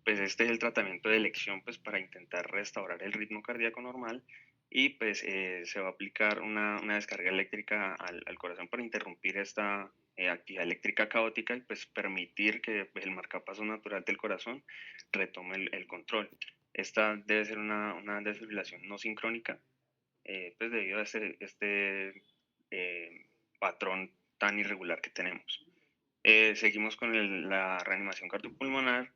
Pues este es el tratamiento de elección pues para intentar restaurar el ritmo cardíaco normal, y pues se va a aplicar una descarga eléctrica al corazón para interrumpir esta actividad eléctrica caótica y pues permitir que pues, el marcapaso natural del corazón retome el control. Esta debe ser una desfibrilación no sincrónica, pues debido a este patrón tan irregular que tenemos. Seguimos con la reanimación cardiopulmonar,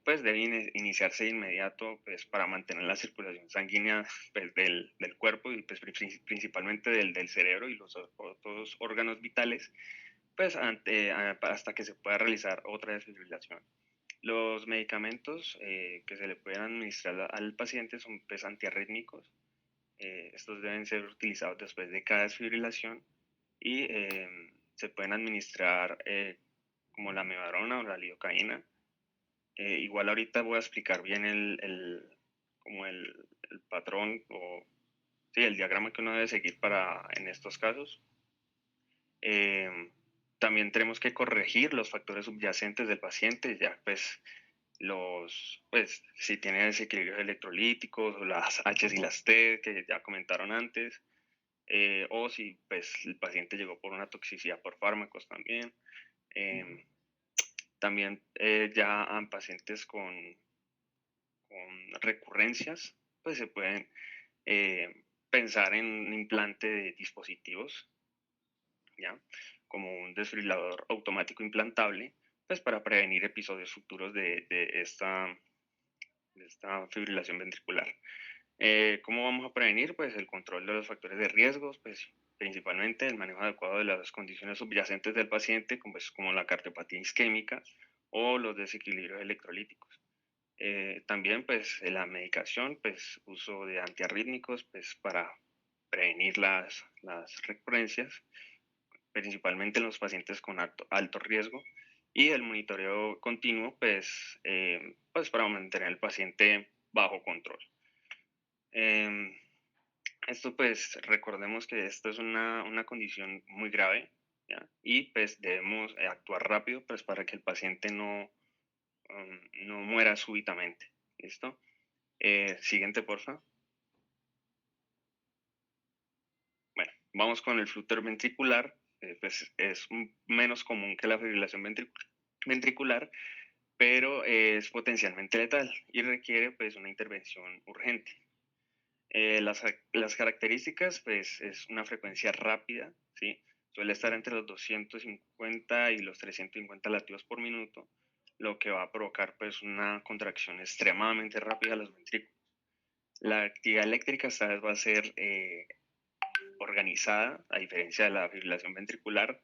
pues debe iniciarse de inmediato pues, para mantener la circulación sanguínea pues, del cuerpo y pues, principalmente del cerebro y los otros órganos vitales, pues hasta que se pueda realizar otra desfibrilación. Los medicamentos que se le pueden administrar al paciente son pues, antiarrítmicos. Estos deben ser utilizados después de cada desfibrilación, y se pueden administrar como la mebarona o la lidocaína. Igual ahorita voy a explicar bien como el patrón o sí, el diagrama que uno debe seguir en estos casos. También tenemos que corregir los factores subyacentes del paciente, ya pues si tiene desequilibrios electrolíticos o las H y las T que ya comentaron antes, o si pues el paciente llegó por una toxicidad por fármacos también. También ya a pacientes con recurrencias, pues se pueden pensar en un implante de dispositivos, ¿ya? Como un desfibrilador automático implantable, pues para prevenir episodios futuros de esta fibrilación ventricular. ¿Cómo vamos a prevenir? Pues el control de los factores de riesgos, pues principalmente el manejo adecuado de las condiciones subyacentes del paciente, como la cardiopatía isquémica o los desequilibrios electrolíticos. También pues la medicación, pues uso de antiarrítmicos, pues para prevenir las recurrencias, principalmente en los pacientes con alto riesgo, y el monitoreo continuo, pues para mantener al paciente bajo control. Esto pues recordemos que esto es una condición muy grave, ¿ya? Y pues debemos actuar rápido pues para que el paciente no muera súbitamente. ¿Listo? Siguiente, porfa. Bueno, vamos con el flúter ventricular. Pues es menos común que la fibrilación ventricular, pero es potencialmente letal y requiere pues una intervención urgente. Las características, pues, es una frecuencia rápida, ¿sí? Suele estar entre los 250 y los 350 latidos por minuto, lo que va a provocar, pues, una contracción extremadamente rápida de los ventrículos. La actividad eléctrica esta vez va a ser organizada, a diferencia de la fibrilación ventricular,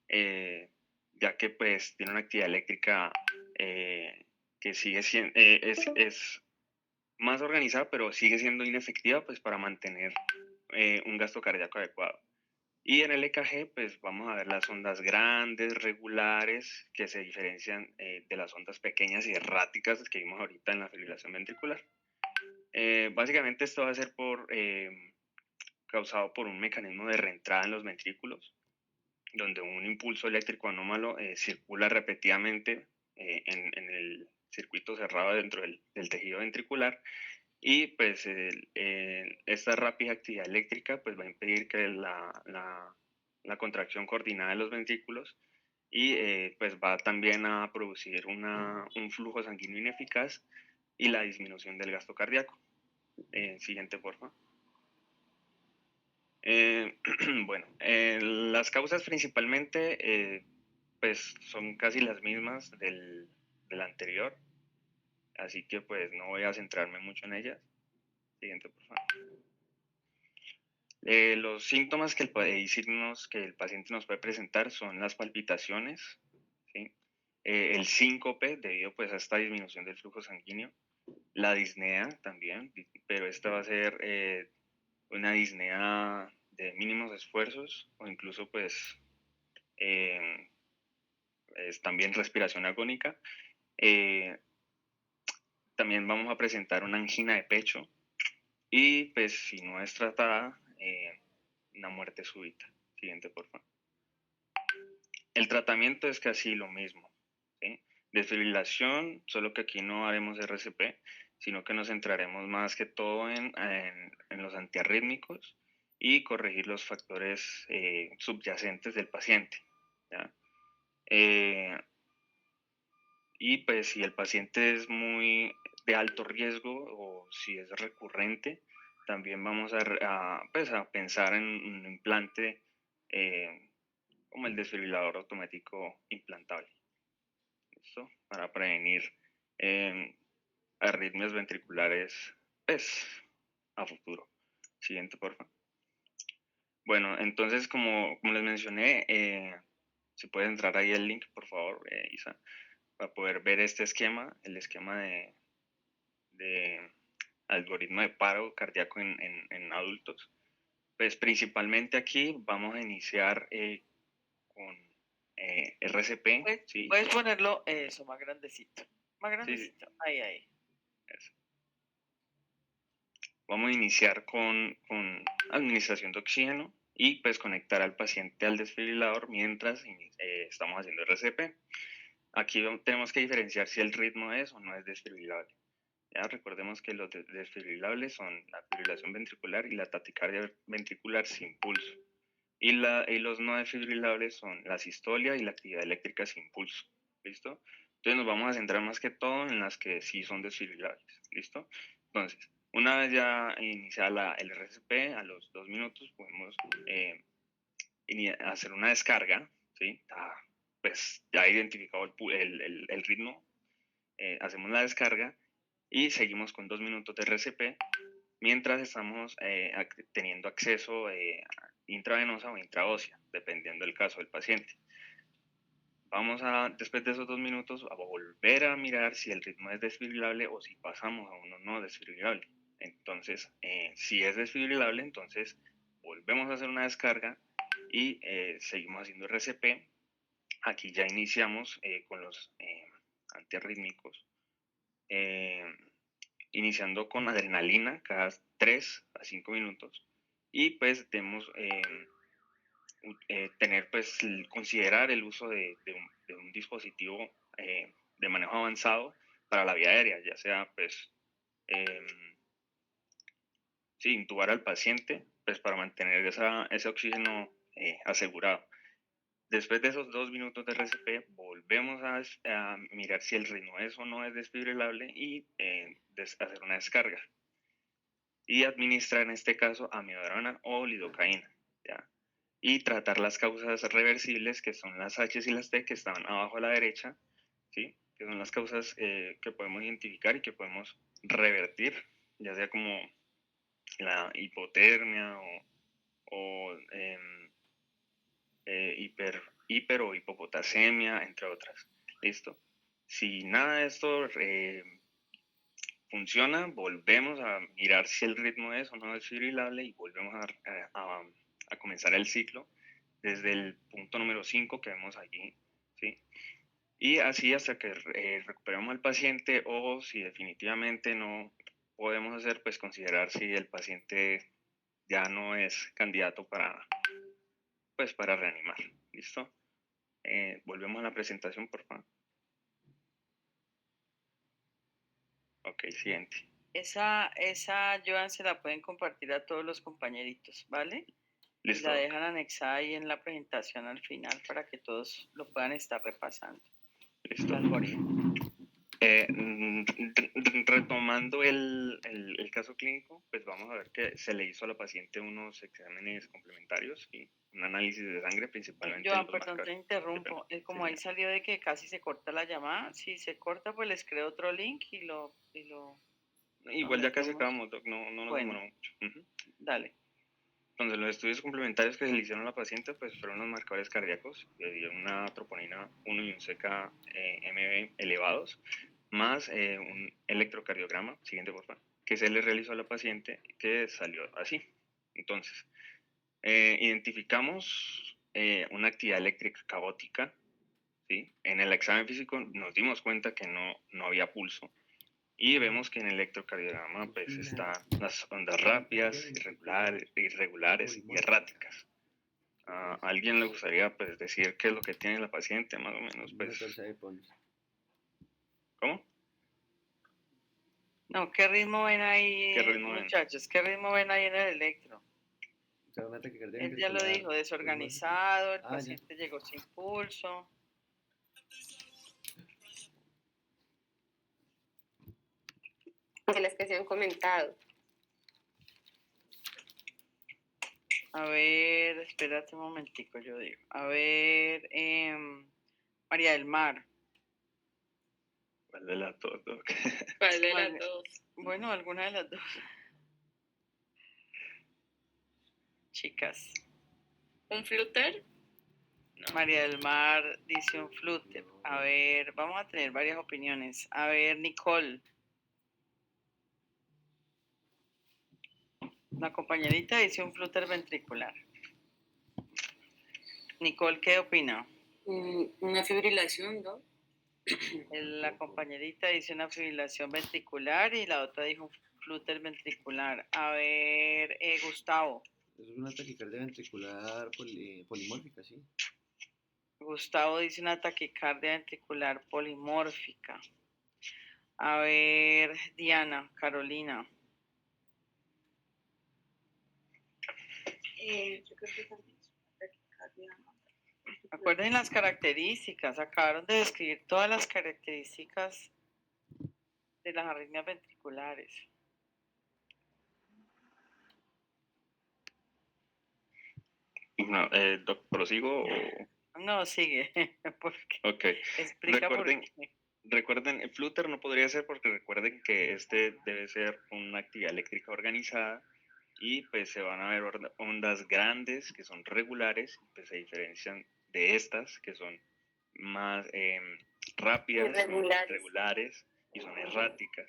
ya que, pues, tiene una actividad eléctrica que sigue siendo, es más organizada, pero sigue siendo inefectiva pues para mantener un gasto cardíaco adecuado. Y en el EKG pues vamos a ver las ondas grandes, regulares, que se diferencian de las ondas pequeñas y erráticas que vimos ahorita en la fibrilación ventricular. Básicamente esto va a ser causado por un mecanismo de reentrada en los ventrículos, donde un impulso eléctrico anómalo circula repetidamente en el circuito cerrado dentro del tejido ventricular, y pues esta rápida actividad eléctrica pues va a impedir que la contracción coordinada de los ventrículos, y pues va también a producir un flujo sanguíneo ineficaz y la disminución del gasto cardíaco. Siguiente, por favor. Bueno, las causas principalmente pues son casi las mismas del anterior, así que pues no voy a centrarme mucho en ellas. Siguiente, por favor. Los síntomas y signos que el paciente nos puede presentar son las palpitaciones, ¿sí? El síncope debido pues a esta disminución del flujo sanguíneo, la disnea también, pero esta va a ser una disnea de mínimos esfuerzos o incluso pues es también respiración agónica. También vamos a presentar una angina de pecho y pues si no es tratada, una muerte súbita. Siguiente, por favor. El tratamiento es casi lo mismo, ¿sí? Desfibrilación, solo que aquí no haremos RCP, sino que nos centraremos más que todo en los antiarrítmicos y corregir los factores subyacentes del paciente, ¿ya? Y pues si el paciente es muy de alto riesgo o si es recurrente, también vamos pues a pensar en un implante como el desfibrilador automático implantable. ¿Listo? Para prevenir arritmias ventriculares pues, a futuro. Siguiente, por favor. Bueno, entonces como les mencioné, si puedes entrar ahí el link, por favor, Isa, para poder ver este esquema, el esquema de algoritmo de paro cardíaco en adultos. Pues principalmente aquí vamos a iniciar con RCP. ¿Sí? Puedes ponerlo eso, más grandecito. Más grandecito. Sí. Ahí. Eso. Vamos a iniciar con administración de oxígeno y pues conectar al paciente al desfibrilador mientras estamos haciendo RCP. Aquí tenemos que diferenciar si el ritmo es o no es desfibrilable. Ya recordemos que los desfibrilables son la fibrilación ventricular y la taticardia ventricular sin pulso. Y los no desfibrilables son la sistolia y la actividad eléctrica sin pulso. ¿Listo? Entonces nos vamos a centrar más que todo en las que sí son desfibrilables, ¿listo? Entonces, una vez ya iniciada el RCP, a los 2 minutos podemos hacer una descarga, ¿sí? Pues ya identificado el ritmo, hacemos la descarga y seguimos con 2 minutos de RCP mientras estamos teniendo acceso intravenosa o intraósea, dependiendo del caso del paciente. Vamos a, después de esos 2 minutos, a volver a mirar si el ritmo es desfibrilable o si pasamos a uno no desfibrilable. Entonces, si es desfibrilable, entonces volvemos a hacer una descarga y seguimos haciendo RCP. Aquí ya iniciamos con los antiarrítmicos, iniciando con adrenalina cada 3 a 5 minutos y pues debemos tener, pues, considerar el uso de un dispositivo de manejo avanzado para la vía aérea, ya sea, pues, sí, intubar al paciente, pues, para mantener ese oxígeno asegurado. Después de esos 2 minutos de RCP, volvemos a mirar si el ritmo es o no es desfibrilable y hacer una descarga. Y administrar, en este caso, amiodarona o lidocaína, ¿ya? Y tratar las causas reversibles, que son las H y las T, que estaban abajo a la derecha, ¿sí? Que son las causas que podemos identificar y que podemos revertir, ya sea como la hipotermia o hiper o hipopotasemia, entre otras. ¿Listo? Si nada de esto funciona, volvemos a mirar si el ritmo es o no desfibrilable y volvemos a comenzar el ciclo desde el punto número 5 que vemos allí, ¿sí? Y así hasta que recuperamos al paciente, o si definitivamente no podemos hacer, pues considerar si el paciente ya no es candidato pues, para reanimar. ¿Listo? Volvemos a la presentación, por favor. Ok, siguiente. Esa, Joan, se la pueden compartir a todos los compañeritos, ¿vale? Y Listo. la dejan anexada ahí en la presentación al final para que todos lo puedan estar repasando. Listo. Gloria. Retomando el caso clínico, pues vamos a ver que se le hizo a la paciente unos exámenes complementarios y un análisis de sangre principalmente. Joan, perdón, te interrumpo. Como Sí, ahí salió de que casi se corta la llamada, si se corta, pues les creo otro link y lo igual ya casi metemos. acabamos, Doc, no nos Bueno, demoramos mucho. dale. Entonces, los estudios complementarios que se le hicieron a la paciente pues, fueron los marcadores cardíacos, le dio una troponina 1 y un CK-MB elevados, más un electrocardiograma, siguiente por favor, que se le realizó a la paciente que salió así. Entonces, identificamos una actividad eléctrica caótica, ¿sí? En el examen físico nos dimos cuenta que no había pulso, y vemos que en el electrocardiograma pues están las ondas rápidas, irregulares y erráticas. ¿A alguien le gustaría pues decir qué es lo que tiene la paciente, más o menos? Pues, ¿cómo? No, ¿qué ritmo ven ahí, ¿Qué ritmo ven? muchachos? ¿Qué ritmo ven ahí en el electro? O sea, un ataque cardíaco Él ya lo ventricular dijo, desorganizado, el ya. paciente llegó sin pulso. De las que se han comentado. A ver, espérate un momentico, yo digo. A ver, María del Mar. ¿Cuál de las dos, Doc? ¿Cuál de las dos? Bueno, alguna de las dos. Chicas. ¿Un flutter? No. María del Mar dice un flúter. A ver, vamos a tener varias opiniones. A ver, Nicole. La compañerita dice un flúter ventricular. Nicole, ¿qué opina? Una fibrilación, ¿no? La compañerita dice una fibrilación ventricular y la otra dijo un flúter ventricular. A ver, Gustavo. Es una taquicardia ventricular polimórfica, sí. Gustavo dice una taquicardia ventricular polimórfica. A ver, Diana, Carolina. Yo creo que también es una taquicardia. Acuerden las características, acabaron de describir todas las características de las arritmias ventriculares. No, ¿prosigo o...? No, sigue, porque Ok. explica por Recuerden, qué. recuerden, el flúter no podría ser porque recuerden que este debe ser una actividad eléctrica organizada y pues se van a ver ondas grandes que son regulares, pues se diferencian de estas que son más rápidas, son Irregulares. regulares y son erráticas,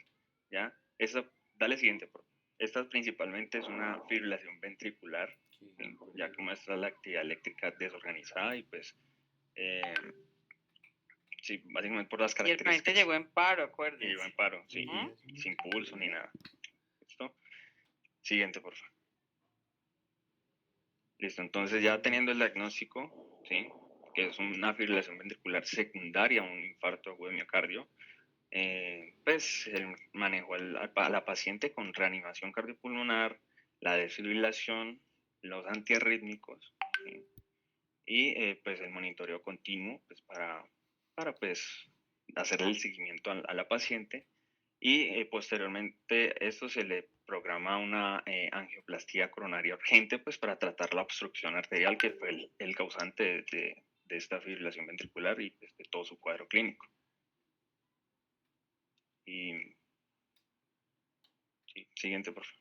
¿ya? Esta, dale siguiente, por favor. Esta principalmente es una fibrilación ventricular, Sí, ya que muestra la actividad eléctrica desorganizada y pues sí, básicamente por las Y el paciente características. llegó en paro, Y acuérdense. llegó en paro, sí, Ujú. sin pulso ni nada. ¿Listo? Siguiente, por favor. Listo, entonces ya teniendo el diagnóstico, ¿sí? Que es una fibrilación ventricular secundaria a un infarto agudo de miocardio, pues el manejo a la paciente con reanimación cardiopulmonar, la desfibrilación, los antiarrítmicos, ¿sí? Y pues el monitoreo continuo pues, para pues hacer el seguimiento a la paciente y posteriormente esto se le programa una angioplastía coronaria urgente pues para tratar la obstrucción arterial que fue el causante de esta fibrilación ventricular y pues, de todo su cuadro clínico. Y sí, siguiente por favor.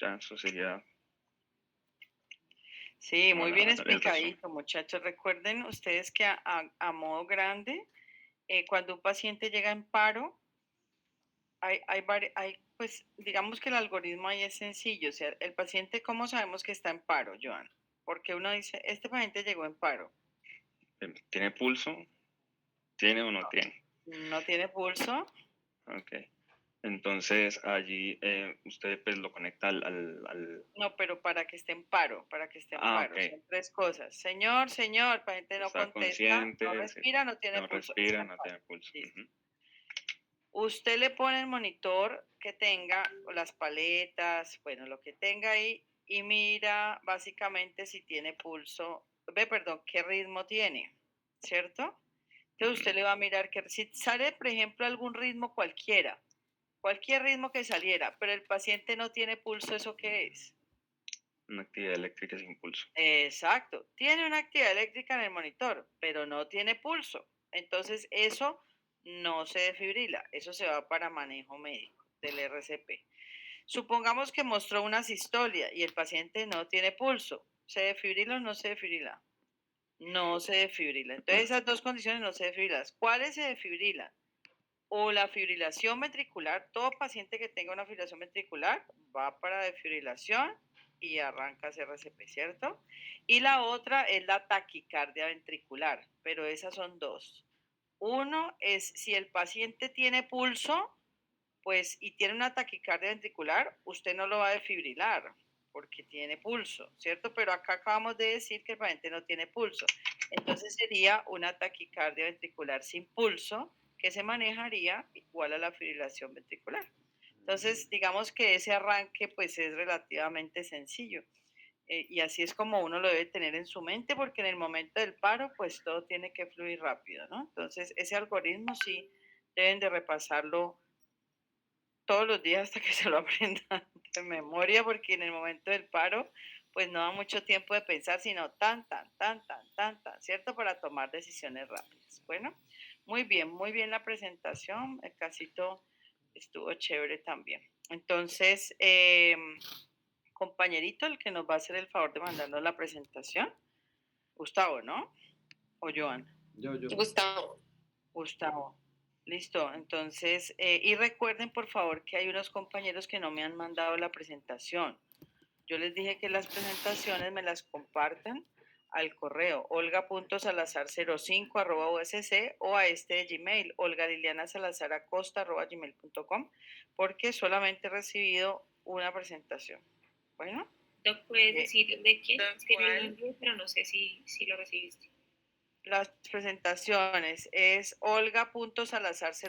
Ya, eso sería Sí, como muy bien el resumen. explicadito, muchachos. Recuerden ustedes que a modo grande, cuando un paciente llega en paro, pues digamos que el algoritmo ahí es sencillo. O sea, el paciente, ¿cómo sabemos que está en paro, Joan? Porque uno dice, este paciente llegó en paro. ¿Tiene pulso? ¿Tiene o no tiene? No tiene pulso. Ok. Entonces allí usted pues lo conecta al... No, pero para que esté en paro, para que esté en Ah, paro. ok. Son tres cosas. Señor, señor, paciente no Está contesta, no consciente, respira, no tiene no pulso. Está respira, en no paro. tiene pulso. Listo. Ujú. Usted le pone el monitor que tenga, o las paletas, bueno, lo que tenga ahí, y mira básicamente si tiene pulso, perdón, qué ritmo tiene, ¿cierto? Entonces usted le va a mirar que si sale, por ejemplo, algún ritmo cualquiera, cualquier ritmo que saliera, pero el paciente no tiene pulso, ¿eso qué es? Una actividad eléctrica sin pulso. Exacto, tiene una actividad eléctrica en el monitor, pero no tiene pulso. Entonces eso no se defibrila, eso se va para manejo médico del RCP. Supongamos que mostró una sistolia y el paciente no tiene pulso. ¿Se defibrila o no se defibrila? No se defibrila. Entonces esas dos condiciones no se defibrilan. ¿Cuáles se defibrilan? O la fibrilación ventricular, todo paciente que tenga una fibrilación ventricular va para defibrilación y arranca CRCP, ¿cierto? Y la otra es la taquicardia ventricular, pero esas son dos. Uno es si el paciente tiene pulso, pues y tiene una taquicardia ventricular, usted no lo va a defibrilar porque tiene pulso, ¿cierto? Pero acá acabamos de decir que el paciente no tiene pulso. Entonces sería una taquicardia ventricular sin pulso que se manejaría igual a la fibrilación ventricular. Entonces, digamos que ese arranque pues es relativamente sencillo. Y así es como uno lo debe tener en su mente, porque en el momento del paro, pues todo tiene que fluir rápido, ¿no? Entonces, ese algoritmo sí deben de repasarlo todos los días hasta que se lo aprendan de memoria, porque en el momento del paro, pues no da mucho tiempo de pensar, sino tan, ¿cierto? Para tomar decisiones rápidas. Bueno, muy bien la presentación, el casito estuvo chévere también. Entonces, compañerito, el que nos va a hacer el favor de mandarnos la presentación, Gustavo, ¿no? O Joan. Yo. Gustavo. Gustavo. Listo, entonces, y recuerden por favor que hay unos compañeros que no me han mandado la presentación. Yo les dije que las presentaciones me las compartan al correo olga.salazar05@usc o a este de Gmail, olgalilianasalazaracosta@gmail.com, porque solamente he recibido una presentación. Bueno, ¿Doc, puedes decir de quién? ¿De Es que yo lo cuál? envié, pero no sé si lo recibiste. las presentaciones es olga.salazar